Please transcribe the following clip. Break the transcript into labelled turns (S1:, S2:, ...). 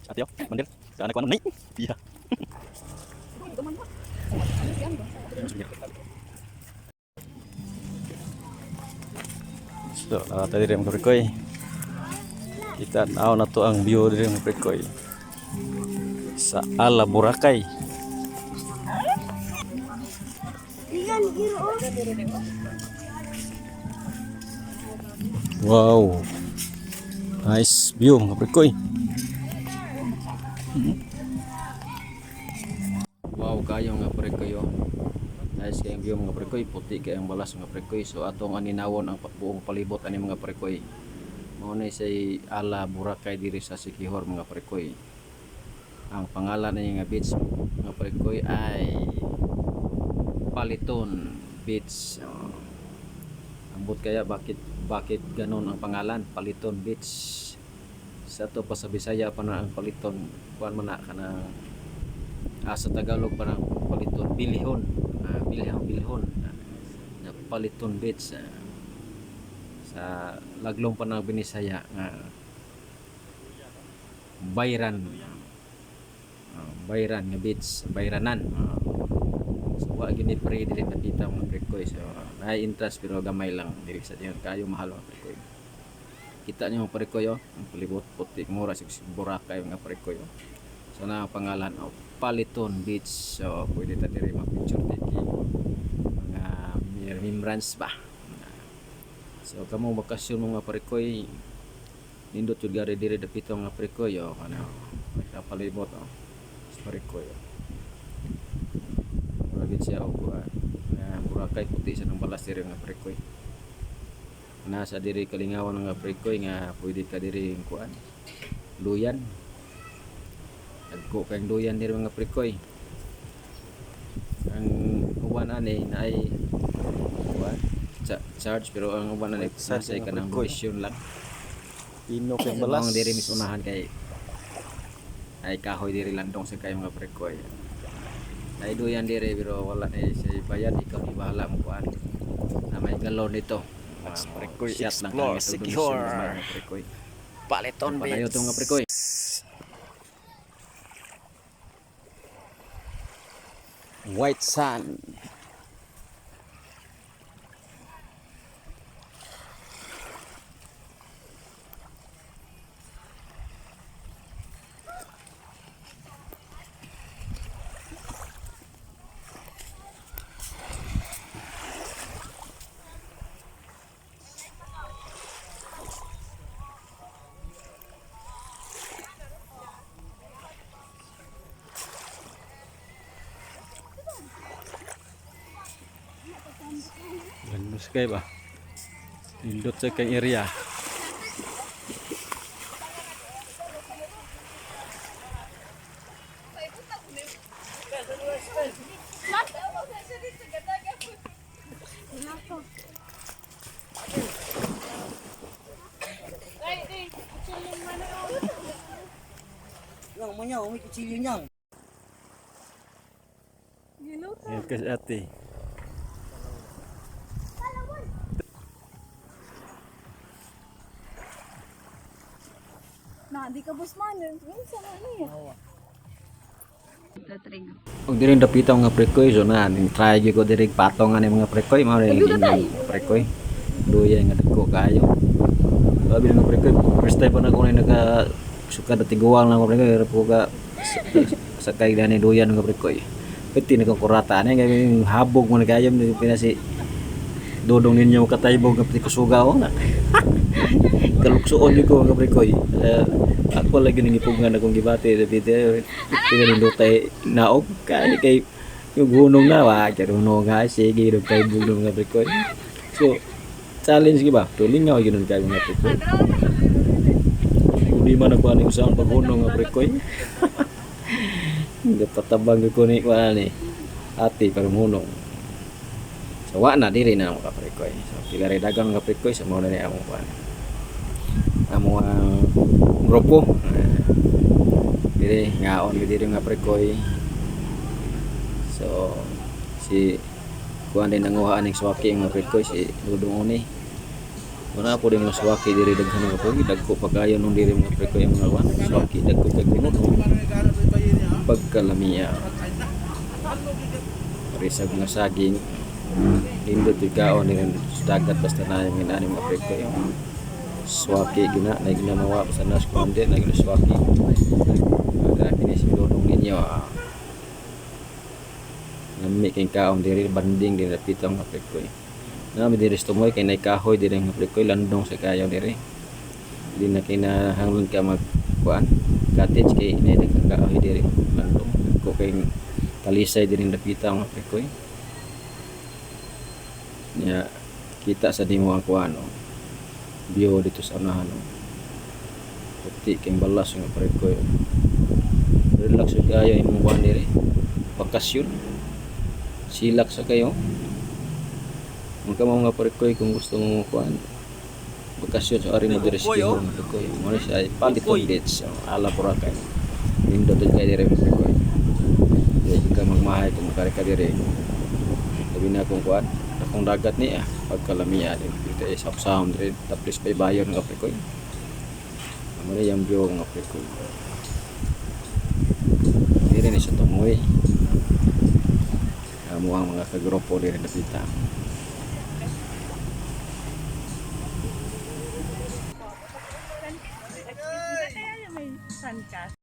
S1: Ate yo, mandir. Sa anak ko ano ni? Iya. So, tadi rin mga prekoy. Kita naon na to ang view diri mga prekoy. Sa Ala Boracay. Wow. Nice view mga prekoy. Wow kayo mga prekoy. Nice kayong view mga prekoy, puti kayong balas mga prekoy. So atong aninawon ang buong palibot ani mga prekoy. Mao ni say Ala Boracay diri sa Siquijor mga prekoy. Ang pangalan niya nga beach mga prekoy ay Paliton Beach. Ambot kaya bakit ganon ang pangalan Paliton Beach. Sa to pa sa Bisaya pa na ang Paliton kuan man na kanang sa Tagalog pa ng Paliton Bilihon. Bilihon na Paliton Beach. Sa laglong pa ng Binisaya nga Bayran nga beach, Bayranan. So wa gyud ni pre diri nakita mga prekoy. So ay interest pero gamay lang diri sa diyon kayo mahal mga prekoy. Kita niyo mga prekoy ang palibot puti mura sa Boracay mga prekoy. So na pangalan Paliton Beach. So pwede ta diri mag-picture taking mga remembrance ba. So kamo bakasyon mga prekoy nindot jud gari diri dapito mga prekoy kana palibot prekoy. Lagi siya og Boracay puti sa nang balas diri nga prekoy. Nasa diri kalingawan nga prekoy nga pwede ka diri kuan. Luyan. Agko kang luyan diri mga prekoy. Ang uwan ani na ay kuan charge pero ang uwan ani sa kanang donation lang.
S2: Pino kay balas.
S1: Ang diri misunahan kay ay kahoy diri landong sa kay mga prekoy. Ay duyan diri pero wala na say bayad ikaw ni bahala mo kuan. Na may galon nito.
S2: Prekoy
S1: Shot lang
S2: explore Siquijor. Paliton Beach.
S1: Padayo to mga prekoy.
S2: White sand.
S1: Ganda sekali ba? Indot sa kang area.
S3: Yang mana umi kecilin yang.
S1: Yan kasi ate.
S4: Nah, di ka bus man. Minsan ano yan?
S1: Og diri dapita mga prekoy so na ning try gyud ko diri patong ani mga prekoy mao ning prekoy. Duya nga dagko kayo. Labi nga prekoy first time pa na ko naga suka da tiguang lang ko prekoy pero ka sakay dani duyan nga prekoy. Piti na kurata ani nga habog mo na kayo pinasi dodong ninyo kataybog nga piti kusugaw na. Kaluksuon ko nga prekoy. Ako lagi ning ipugan akong gibati dapita tingnan tay naog kay yung hunong na wa hunong nga sige do kay bugdong nga prekoy. So challenge gi ba tulingaw gyud kay nga prekoy. Di man ako ani usang paghunong nga prekoy. Nga patabang ko ni kuan ni ati parunong. So wa na diri na mga prekoy. So pila ray dagang nga prekoy sa mo na ni among kuan. Amo ang grupo diri ngaon diri nga prekoy. So si kuan din nanguha aning swaki nga prekoy si Dudong Oni Wala po din mga swaki diri daghan nga po dagko pagayon nung diri mga prekoy mga wan swaki dagko kay tinuod pagkalamiya risag nga saging lindot ikaw ni sa dagat basta na yung inani mga prekoy swaki gina na ginamawa sa nas kundi na gina swaki ada kini sidodong ninyo nami kay kaon diri banding diri pitong mga prekoy nami diri stumoy kay nay kahoy diri nga prekoy landong sa kayo diri di na kinahanglan ka magkuan cottage kay nay nagkakahoy diri landong ko kay talisay diri dapita nga prekoy nya kita sa dimo ang kuan view dito sa unahan puti kay balas nga prekoy relax sa kayo imong kuan diri bakasyon silak sa kayo mga mga prekoy kung gusto mo kuan bakasyon sa ari mo diri sa Tihon prekoy mo ni siya Paliton Beach ala Boracay lindo din kay diri prekoy di ka magmahay kung ka diri sabi na kung kuan akong dagat ni pagkalamiya din dito is up sound diri tapos bay bayon nga prekoy mo ni yang view nga prekoy diri ni sa tumoy amo ang mga kagrupo diri napita
S4: Kaya may sun ka.